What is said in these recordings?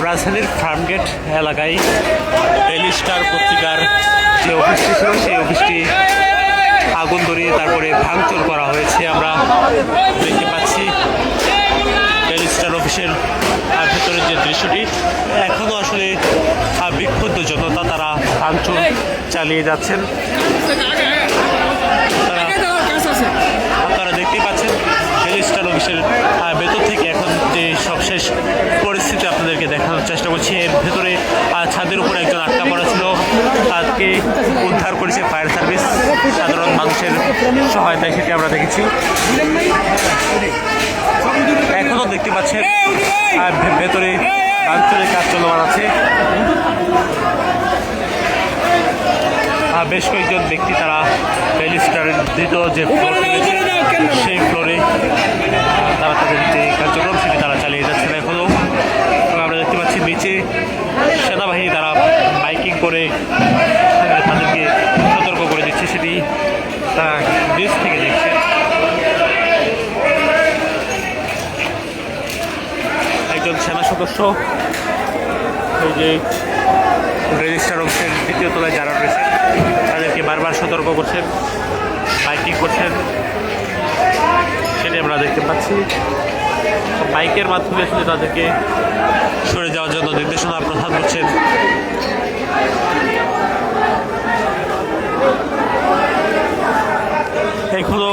রাজধানীর ফার্মগেট এলাকায় daily star পত্রিকার যে অফিসটি ছিল সেই অফিসটি আগুন ধরিয়ে তারপরে ভাঙচুর করা হয়েছে। আমরা দেখতে পাচ্ছি ডেইলি স্টার অফিসের ভেতরের যে দৃশ্যটি, এখনও আসলে বিক্ষুব্ধ জনতা তারা ভাঙচুর চালিয়ে যাচ্ছেন। আপনারা দেখতেই পাচ্ছেন ডেইলি স্টার অফিসের ভেতর থেকে এখন যে সবশেষ পরিস্থিতি আপনাদেরকে দেখানোর চেষ্টা করছি। এর ভেতরে ছাদের উপরে একজন আটকা পড়া ছিল, তাকে উদ্ধার করেছে ফায়ার সার্ভিস। সাধারণ মানুষের সহায়তায় সেটি আমরা দেখেছি। এখনও দেখতে পাচ্ছেন ভেতরে ভাঙচুরের কাজ চলমান আছে। বেশ কয়েকজন ব্যক্তি তারা ডেইলি স্টারের দ্বিতীয় যে ফ্লোর রয়েছে সেই ফ্লোরে তারা তাদের যে কার্যক্রম সেটি তারা চালিয়ে যাচ্ছেন এখনও। আমরা দেখতে পাচ্ছি নিচে সেনাবাহিনী তারা বাইকিং করে তাদেরকে সতর্ক করে দিচ্ছে, সেটি তারা নিচ থেকে দেখছে। একজন সেনা সদস্য এই যে রেজিস্টার অফিসের দ্বিতীয় তলায় যারা রয়েছে তাদেরকে বারবার সতর্ক করছেন, বাইকিং করছেন, সেটি আমরা দেখতে পাচ্ছি। বাইকের মাধ্যমে আসলে তাদেরকে সরে যাওয়ার জন্য নির্দেশনা প্রদান করছেন। এখনো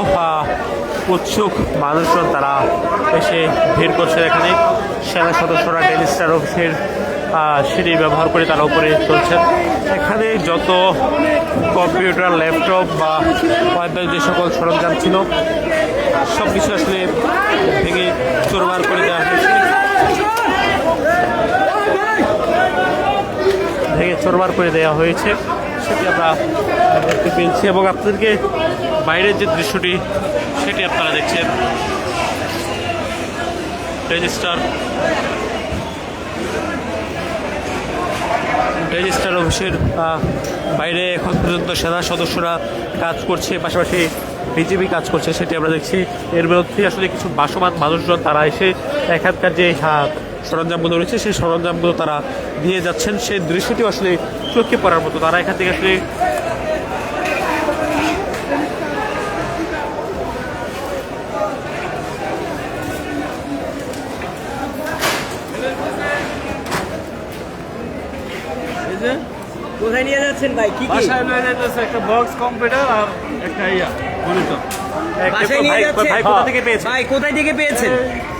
উৎসুক মানুষজন তারা এসে ভিড় করছে এখানে। সেনা সদস্যরা ডেইলি স্টার অফিসের সিঁড়ি ব্যবহার করে তারা উপরে চলছেন। এখানে যত কম্পিউটার, ল্যাপটপ বা ওয়াইফাই যে সকল সরঞ্জাম ছিল সব কিছু আসলে ভেঙে চোরমার করে দেওয়া হয়েছে, সেটি আমরা দেখতে পেয়েছি। এবং আপনাদেরকে বাইরের যে দৃশ্যটি সেটি আপনারা দেখছেন। ডেইলি স্টার অফিসের বাইরে এখন পর্যন্ত সেনা সদস্যরা কাজ করছে, পাশাপাশি বিজিবি কাজ করছে, সেটি আমরা দেখছি। এর মধ্যে আসলে কিছু বাসমান মানুষজন তারা এসে এখানকার যে সরঞ্জামগুলো রয়েছে সেই সরঞ্জামগুলো তারা দিয়ে যাচ্ছেন। সেই দৃশ্যটি আসলে চোখে পড়ার মতো। তারা এখান থেকে আসলে কোথায় নিয়ে যাচ্ছেন ভাই? কি বাসায় নিয়ে যাচ্ছে একটা বক্স কম্পিউটার আর একটা মনিটর। বাসায় নিয়ে যাচ্ছেন? ভাই কোথা থেকে পেয়েছেন? ভাই কোথায় থেকে পেয়েছেন?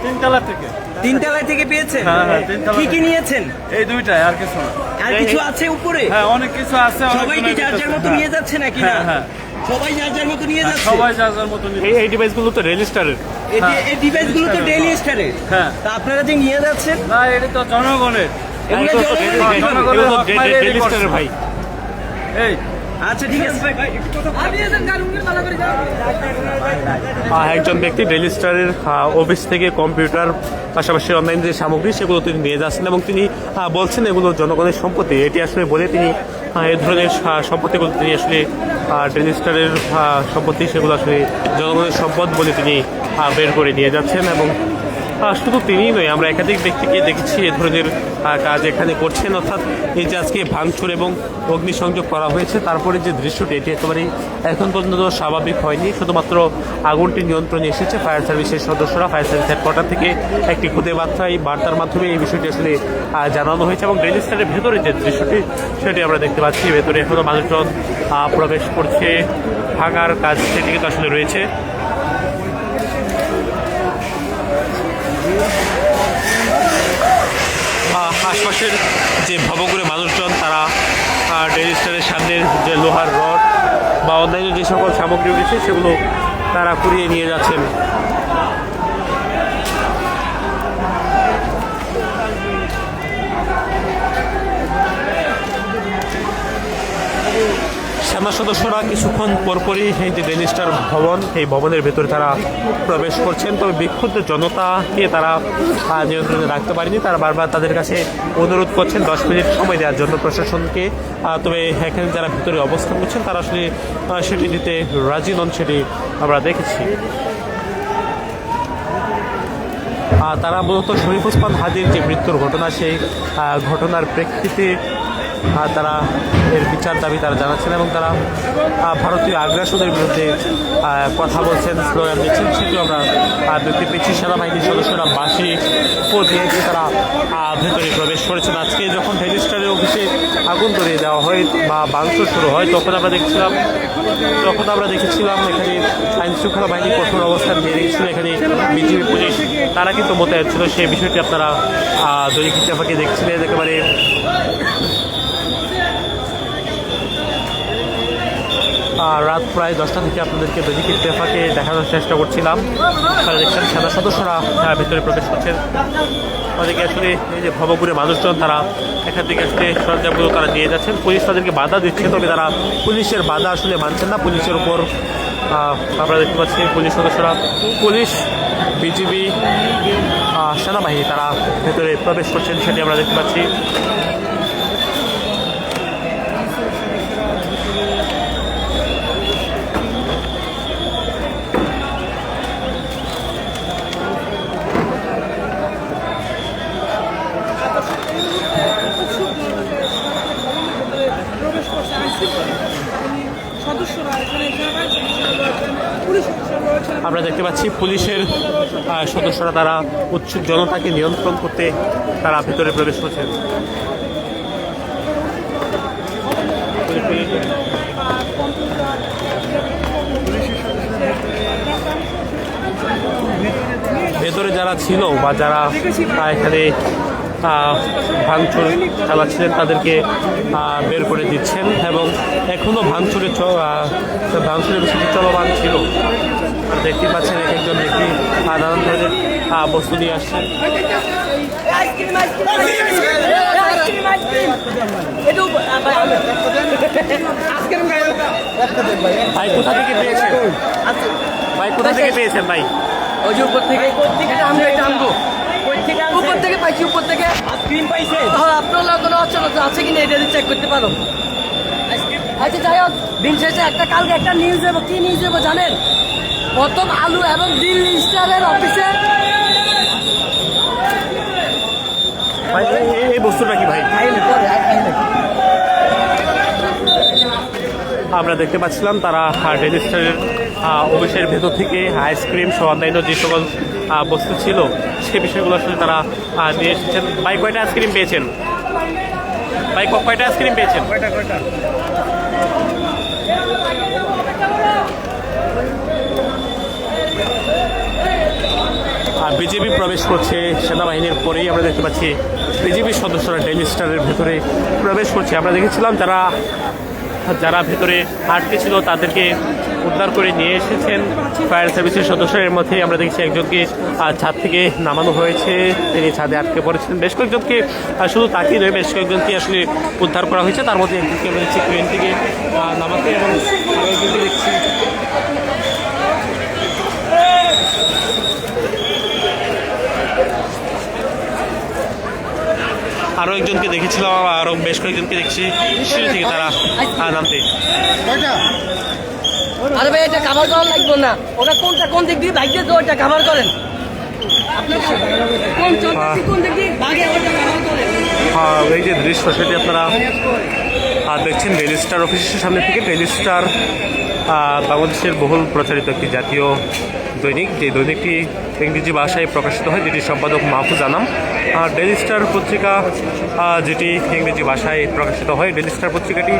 তিনতলা থেকে। তিনতলা থেকে পেয়েছেন? হ্যাঁ, তিনতলা। কি কি নিয়েছেন? এই দুইটাই, আর কিছু না। আর কিছু আছে উপরে? হ্যাঁ, অনেক কিছু আছে। সবাই কি যার যার মতো নিয়ে যাচ্ছে নাকি না? হ্যাঁ, সবাই যার যার মতো নিয়ে যাচ্ছে? সবাই যার যার মতো নিয়ে। এই ডিভাইসগুলো তো ডেইলি স্টারের। এই ডিভাইসগুলো তো ডেইলি স্টারের। হ্যাঁ। তা আপনারা যে নিয়ে যাচ্ছেন? না, এটা তো জনগণের। এগুলো ডেইলি স্টারের ভাই। এই আচ্ছা ঠিক আছে ভাই। একজন ব্যক্তি ডেইলি স্টারের অফিস থেকে কম্পিউটার পাশাপাশি অনলাইন যে সামগ্রী সেগুলো তিনি নিয়ে যাচ্ছেন এবং তিনি বলছেন এগুলো জনগণের সম্পত্তি। এটি আসলে বলে তিনি এই ধরনের সম্পত্তিগুলো তিনি আসলে ডেইলি স্টারের সম্পত্তি, সেগুলো আসলে জনগণের সম্পদ বলে তিনি বের করে নিয়ে যাচ্ছেন। এবং শুধু তিনিই নয়, আমরা একাধিক ব্যক্তিকে দেখেছি এ ধরনের কাজ এখানে করছেন। অর্থাৎ এই যে আজকে ভাঙচুর এবং অগ্নিসংযোগ করা হয়েছে, তারপরে যে দৃশ্যটি এটি একেবারেই এখন পর্যন্ত স্বাভাবিক হয়নি। শুধুমাত্র আগুনটি নিয়ন্ত্রণে এসেছে ফায়ার সার্ভিসের সদস্যরা। ফায়ার সার্ভিস হেডকোয়ার্টার থেকে একটি খুদে বার্তার মাধ্যমে এই বিষয়টি আসলে জানানো হয়েছে। এবং ডেইলি স্টারের ভেতরে যে দৃশ্যটি সেটি আমরা দেখতে পাচ্ছি। ভেতরে এখনও মানুষজন প্রবেশ করছে, ভাঙার কাজ সেটি কিন্তু আসলে রয়েছে। আশপাশের যে ভবঘুরে মানুষজন তারা ডেইলি স্টারের সামনের যে লোহার রড বা অন্যান্য যে সকল সামগ্রী রয়েছে সেগুলো তারা কুড়িয়ে নিয়ে যাচ্ছেন। সেনা সদস্যরা কিছুক্ষণ পরপরই এই যে ডেইলি স্টার ভবন, এই ভবনের ভেতরে তারা প্রবেশ করছেন। তবে বিক্ষুব্ধ জনতাকে তারা নিয়ন্ত্রণে রাখতে পারেনি। তারা বারবার তাদের কাছে অনুরোধ করছেন 10 মিনিট সময় দেওয়ার জন্য প্রশাসনকে। তবে এখানে যারা ভিতরে অবস্থান করছেন তারা আসলে সেটি দিতে রাজি নন, সেটি আমরা দেখেছি। তারা মূলত শরীফ ওসমান হাদির যে মৃত্যুর ঘটনা সেই ঘটনার প্রেক্ষিতে তারা এর বিচার দাবি তারা জানাচ্ছেন এবং তারা ভারতীয় আগ্রাসনের বিরুদ্ধে কথা বলছেন, স্লোগান দিচ্ছেন। সেটিও আমরা দেখতে পেয়েছি। সেনাবাহিনীর সদস্যরা বাঁশি দিয়ে তারা ভেতরে প্রবেশ করেছেন। আজকে যখন রেজিস্ট্রারের অফিসে আগুন ধরিয়ে দেওয়া হয় বা ভাঙচুর শুরু হয় তখন আমরা দেখেছিলাম এখানে আইন শৃঙ্খলা বাহিনী কঠোর অবস্থান নিয়ে রেখেছিল। এখানে বিজিবি পুলিশ তারা কিন্তু মোতায়েন ছিল। সেই বিষয়টি আপনারা দৈনিক ইত্তেফাকে দেখছিলেন। একেবারে রাত প্রায় 10টা থেকে আপনাদেরকে দৈনিক ইত্তেফাকে দেখানোর চেষ্টা করছিলাম। তারা দেখছেন সেনা সদস্যরা ভেতরে প্রবেশ করছেন। অনেকে আসলে এই যে ভবঘুরে মানুষজন তারা এখান থেকে আসলে সরঞ্জামগুলো তারা নিয়ে যাচ্ছেন। পুলিশ তাদেরকে বাধা দিচ্ছে, তবে তারা পুলিশের বাধা আসলে মানছেন না। পুলিশের উপর আমরা দেখতে পাচ্ছি পুলিশ সদস্যরা, পুলিশ, বিজিবি, সেনাবাহিনী তারা ভেতরে প্রবেশ করছেন, সেটি আমরা দেখতে পাচ্ছি। আমরা দেখতে পাচ্ছি পুলিশের সদস্যরা তারা উৎসুক জনতাকে নিয়ন্ত্রণ করতে তারা ভিতরে প্রবেশ করছেন। ভেতরে যারা ছিল বা যারা এখানে ভাঙচুর চালাচ্ছিলেন তাদেরকে বের করে দিচ্ছেন এবং এখনও ভাঙচুরের বিষয়টি চলমান ছিল। দেখতে পাচ্ছেন এক একজন ব্যক্তি নানান ধরনের বস্তু নিয়ে আসছেন। ভাই কোথা থেকে পেয়েছেন? ভাই কোথা থেকে পেয়েছেন? ভাই ওই যে উপর থেকে উপর থেকে পাইছি, উপর থেকে আইসক্রিম পাইছে। তাহলে আপনার কোনো অচলতা আছে কিনা এটা চেক করতে পারো। আচ্ছা যাই হোক, দিন শেষে কালকে একটা নিউজ দেবো। কি নিউজ দেবো জানেন? প্রথম আলু এবং দিল্লি স্টারের অফিসে এই বস্তুটা কি ভাই? আমরা দেখতে পাচ্ছিলাম তারা রেজিস্ট্রারের অফিসের ভেতর থেকে আইসক্রিম সহ অন্যান্য যে সকল বস্তু ছিল সে বিষয়গুলো আসলে তারা নিয়ে এসেছেন। ভাই কয়টা আইসক্রিম পেয়েছেন? ভাই কয়টা আইসক্রিম পেয়েছেন? বিজেপি প্রবেশ করছে সেনাবাহিনীর পরেই আমরা দেখতে পাচ্ছি বিজেপির সদস্যরা ডেইলি স্টারের ভেতরে প্রবেশ করছে। আমরা দেখেছিলাম যারা ভেতরে আটকে ছিল তাদেরকে উদ্ধার করে নিয়ে এসেছেন ফায়ার সার্ভিসের সদস্যের মধ্যে। আমরা দেখছি একজনকে ছাদ থেকে নামানো হয়েছে, তিনি ছাদে আটকে পড়েছেন। বেশ কয়েকজনকে শুধু তাকিয়ে নয়, বেশ কয়েকজনকে আসলে উদ্ধার করা হয়েছে। তার মধ্যে একজনকে আমরা দেখছি ট্রেন থেকে নামাতে এবং আরেকজনকে দেখছি আরও একজনকে দেখেছিলাম, আরও বেশ কয়েকজনকে দেখছি সিঁড়ি থেকে তারা নামতে। আরে ভাই এটা কাভার করা লাগবে না, ওটা কোন দিক দিয়ে ভাগ্যে তো ওটা কাভার করেন। এই যে দৃশ্য সেটি আপনারা দেখছেন ডেইলি স্টার অফিসের সামনে থেকে। ডেইলি স্টার বাংলাদেশের বহুল প্রচারিত একটি জাতীয় দৈনিক, যে দৈনিকটি ইংরেজি ভাষায় প্রকাশিত হয়, যেটি সম্পাদক মাহফুজ আনাম। ডেইলি স্টার পত্রিকা যেটি ইংরেজি ভাষায় প্রকাশিত হয়, ডেইলি স্টার পত্রিকাটি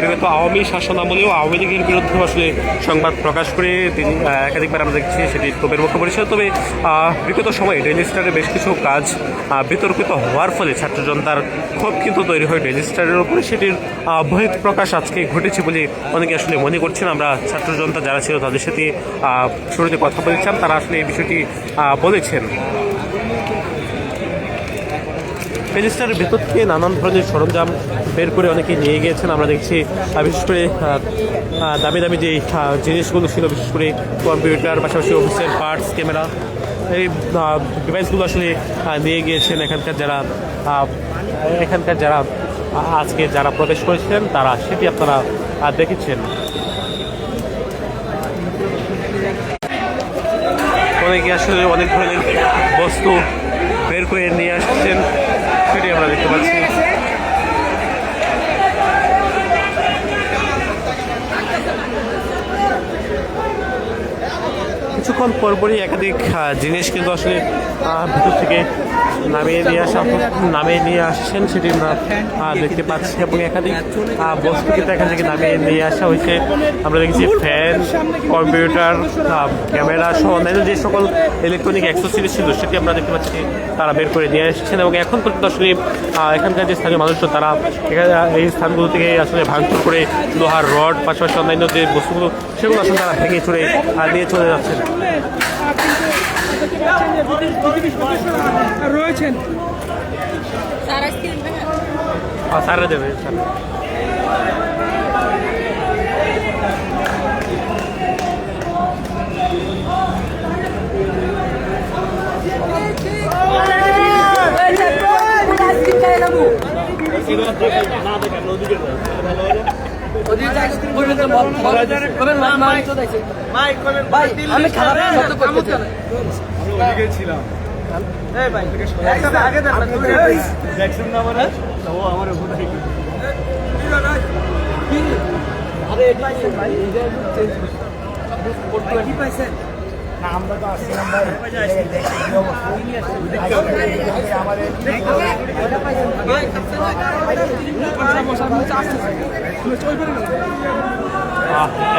বিগত আওয়ামী শাসনামলেও আওয়ামী লীগের বিরুদ্ধে আসলে সংবাদ প্রকাশ করে তিনি একাধিকবার আমরা দেখছি সেটি ক্ষোভের মুখে পড়েছিল। তবে বিগত সময়ে ডেইলি স্টারের বেশ কিছু কাজ বিতর্কিত হওয়ার ফলে ছাত্র জনতার ক্ষোভ কিন্তু তৈরি হয় ডেইলি স্টারের উপরে। সেটির বহিঃ প্রকাশ আজকে ঘটেছে বলে অনেকে আসলে মনে করছেন। আমরা ছাত্র জনতা যারা ছিল তাদের সাথে শুরুতে কথা বলেছিলাম, তারা আসলে এই বিষয়টি বলেছেন। রেজিস্টারের ভেতর থেকে নানান ধরনের সরঞ্জাম বের করে অনেকে নিয়ে গিয়েছেন। আমরা দেখছি বিশেষ করে দামি দামি যে জিনিসগুলো ছিল, বিশেষ করে কম্পিউটার, পাশাপাশি অফিসের পার্টস, ক্যামেরা, এই ডিভাইসগুলো আসলে নিয়ে গিয়েছেন এখানকার যারা আজকে যারা প্রবেশ করেছিলেন তারা, সেটি আপনারা দেখেছেন। অনেকে আসলে অনেক ধরনের বস্তু বের করে নিয়ে আসছেন, সেটি আমরা দেখতে পাচ্ছি। কিছুক্ষণ পরপরই একাধিক জিনিস কিন্তু আসলে ভিতর থেকে নামিয়ে নিয়ে আসছেন, সেটি আমরা দেখতে পাচ্ছি। এবং একাধিক বস্তু কিন্তু এখান থেকে নামিয়ে নিয়ে আসা হয়েছে। আমরা দেখেছি ফ্যান, কম্পিউটার, ক্যামেরা সহ অন্যান্য যে সকল ইলেকট্রনিক অ্যাক্সেসরিজ ছিল সেটি আমরা দেখতে পাচ্ছি তারা বের করে নিয়ে এসেছেন। এবং এখন পর্যন্ত আসলে এখানকার যে স্থানীয় মানুষজন তারা এই স্থানগুলো থেকে আসলে ভাঙচুর করে লোহার রড পাশাপাশি অন্যান্য যে বস্তুগুলো সেগুলো আসলে তারা ভেঙে চুরে নিয়ে চলে যাচ্ছেন। রয়েছেন সারা দেবে আমি খারাপ মতো করতে চাই। ছিলাম দেখছেন না মানে ও আমার উপর থেকে কি পাইছেন? না আমরা তো আসছিলাম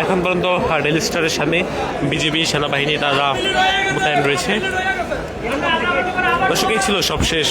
এখন পর্যন্ত ডেইলি স্টারের সামনে বিজেপি সেনাবাহিনী তারা মোতায়েন রয়েছে। দর্শক এই ছিল সবশেষ